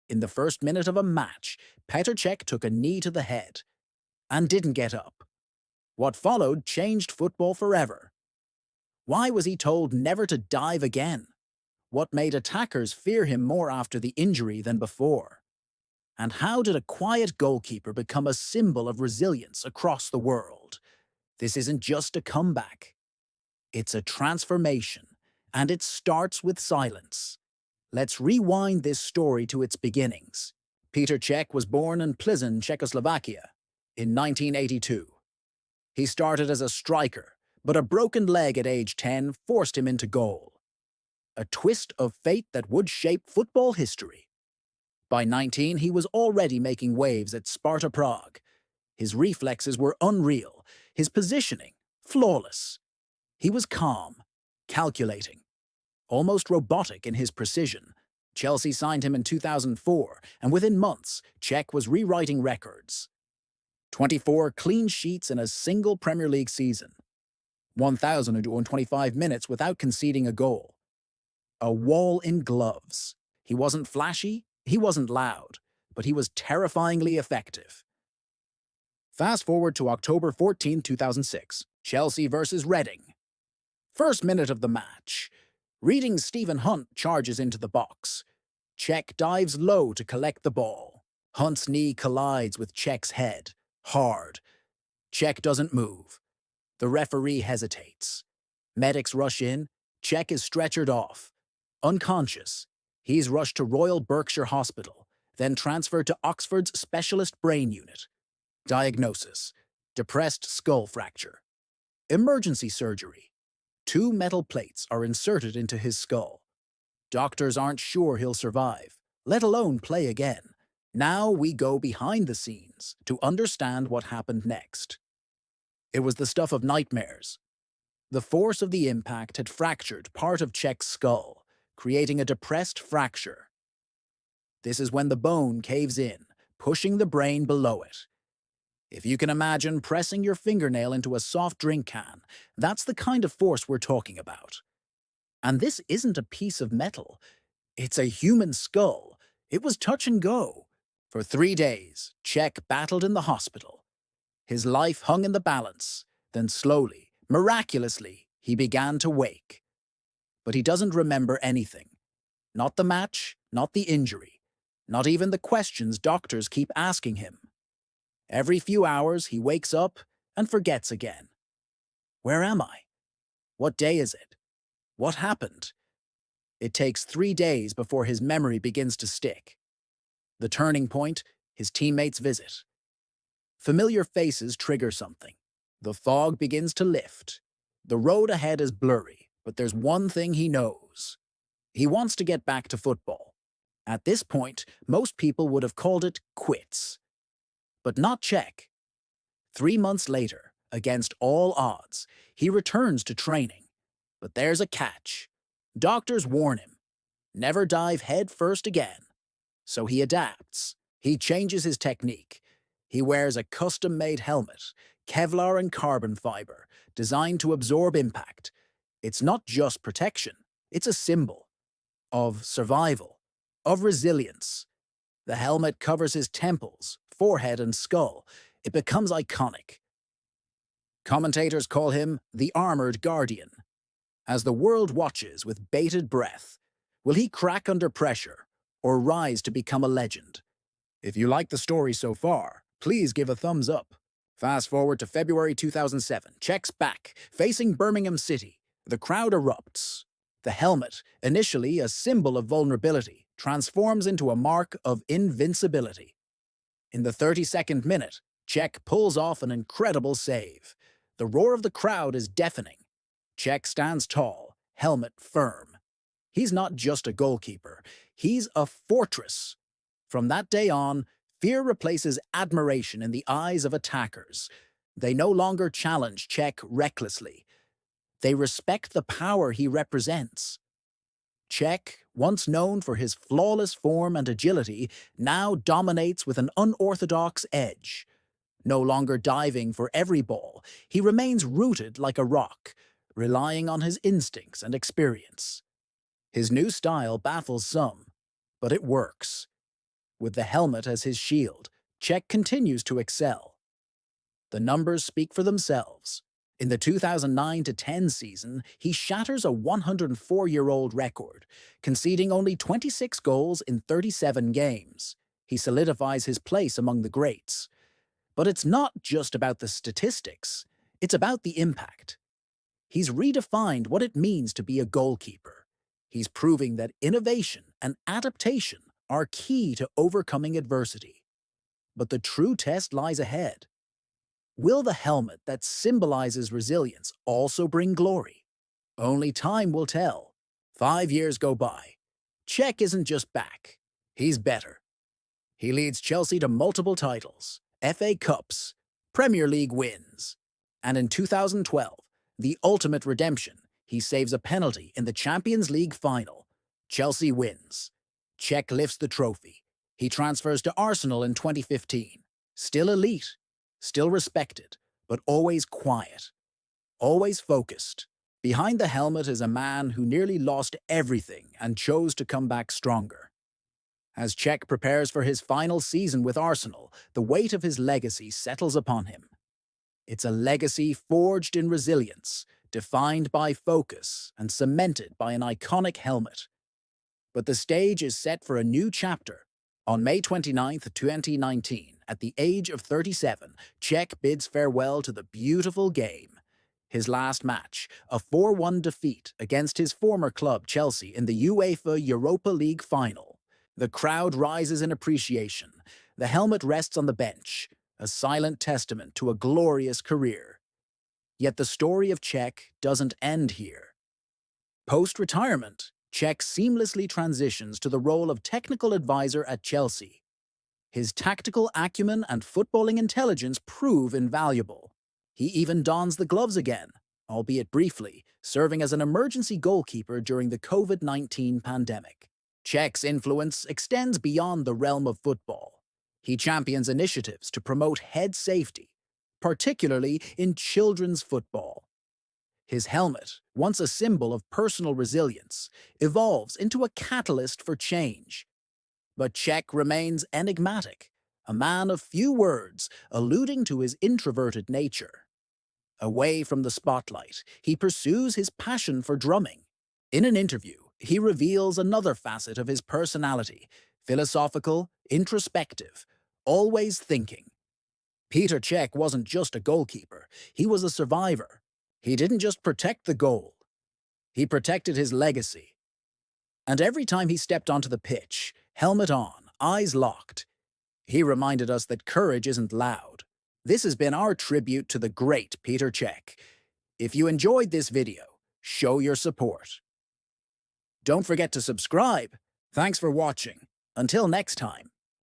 In the first minute of a match, Petr Čech took a knee to the head and didn't get up. What followed changed football forever. Why was he told never to dive again? What made attackers fear him more after the injury than before? And how did a quiet goalkeeper become a symbol of resilience across the world? This isn't just a comeback. It's a transformation, and it starts with silence. Let's rewind this story to its beginnings. Petr Čech was born in Plzeň, Czechoslovakia, in 1982. He started as a striker, but a broken leg at age 10 forced him into goal. A twist of fate that would shape football history. By 19, he was already making waves at Sparta Prague. His reflexes were unreal, his positioning flawless. He was calm, calculating, almost robotic in his precision. Chelsea signed him in 2004, and within months, Čech was rewriting records. 24 clean sheets in a single Premier League season. 1,025 minutes without conceding a goal. A wall in gloves. He wasn't flashy, he wasn't loud, but he was terrifyingly effective. Fast forward to October 14, 2006, Chelsea versus Reading. First minute of the match. Reading's Stephen Hunt charges into the box. Čech dives low to collect the ball. Hunt's knee collides with Čech's head. Hard. Čech doesn't move. The referee hesitates. Medics rush in. Čech is stretchered off. Unconscious. He's rushed to Royal Berkshire Hospital, then transferred to Oxford's Specialist Brain Unit. Diagnosis: depressed skull fracture. Emergency surgery. 2 metal plates are inserted into his skull. Doctors aren't sure he'll survive, let alone play again. Now we go behind the scenes to understand what happened next. It was the stuff of nightmares. The force of the impact had fractured part of Čech's skull, creating a depressed fracture. This is when the bone caves in, pushing the brain below it. If you can imagine pressing your fingernail into a soft drink can, that's the kind of force we're talking about. And this isn't a piece of metal. It's a human skull. It was touch and go. For 3 days, Čech battled in the hospital. His life hung in the balance. Then slowly, miraculously, he began to wake. But he doesn't remember anything. Not the match, not the injury, not even the questions doctors keep asking him. Every few hours, he wakes up and forgets again. Where am I? What day is it? What happened? It takes 3 days before his memory begins to stick. The turning point, his teammates' visit. Familiar faces trigger something. The fog begins to lift. The road ahead is blurry, but there's one thing he knows. He wants to get back to football. At this point, most people would have called it quits. But not Čech. 3 months later, against all odds, he returns to training. But there's a catch. Doctors warn him. Never dive head first again. So he adapts. He changes his technique. He wears a custom-made helmet, Kevlar and carbon fiber, designed to absorb impact. It's not just protection. It's a symbol of survival, of resilience. The helmet covers his temples, forehead, and skull. It becomes iconic. Commentators call him the Armored Guardian. As the world watches with bated breath, will he crack under pressure or rise to become a legend? If you like the story so far, please give a thumbs up. Fast forward to February 2007, Czech's back, facing Birmingham City. The crowd erupts. The helmet, initially a symbol of vulnerability, transforms into a mark of invincibility. In the 32nd minute, Čech pulls off an incredible save. The roar of the crowd is deafening. Čech stands tall, helmet firm. He's not just a goalkeeper, he's a fortress. From that day on, fear replaces admiration in the eyes of attackers. They no longer challenge Čech recklessly. They respect the power he represents. Čech, once known for his flawless form and agility, now dominates with an unorthodox edge. No longer diving for every ball, he remains rooted like a rock, relying on his instincts and experience. His new style baffles some, but it works. With the helmet as his shield, Čech continues to excel. The numbers speak for themselves. In the 2009-10 season, he shatters a 104-year-old record, conceding only 26 goals in 37 games. He solidifies his place among the greats. But it's not just about the statistics, it's about the impact. He's redefined what it means to be a goalkeeper. He's proving that innovation and adaptation are key to overcoming adversity. But the true test lies ahead. Will the helmet that symbolizes resilience also bring glory? Only time will tell. 5 years go by. Čech isn't just back. He's better. He leads Chelsea to multiple titles, FA Cups, Premier League wins. And in 2012, the ultimate redemption, he saves a penalty in the Champions League final. Chelsea wins. Čech lifts the trophy. He transfers to Arsenal in 2015. Still elite. Still respected, but always quiet, always focused. Behind the helmet is a man who nearly lost everything and chose to come back stronger. As Čech prepares for his final season with Arsenal, the weight of his legacy settles upon him. It's a legacy forged in resilience, defined by focus, and cemented by an iconic helmet. But the stage is set for a new chapter. On May 29, 2019, at the age of 37, Čech bids farewell to the beautiful game. His last match, a 4-1 defeat against his former club Chelsea in the UEFA Europa League final. The crowd rises in appreciation. The helmet rests on the bench, a silent testament to a glorious career. Yet the story of Čech doesn't end here. Post-retirement, Čech seamlessly transitions to the role of technical advisor at Chelsea. His tactical acumen and footballing intelligence prove invaluable. He even dons the gloves again, albeit briefly, serving as an emergency goalkeeper during the COVID-19 pandemic. Čech's influence extends beyond the realm of football. He champions initiatives to promote head safety, particularly in children's football. His helmet, once a symbol of personal resilience, evolves into a catalyst for change. But Čech remains enigmatic, a man of few words, alluding to his introverted nature. Away from the spotlight, he pursues his passion for drumming. In an interview, he reveals another facet of his personality, philosophical, introspective, always thinking. Petr Čech wasn't just a goalkeeper, he was a survivor. He didn't just protect the goal, he protected his legacy. And every time he stepped onto the pitch, helmet on, eyes locked, he reminded us that courage isn't loud. This has been our tribute to the great Petr Čech. If you enjoyed this video, show your support. Don't forget to subscribe. Thanks for watching. Until next time.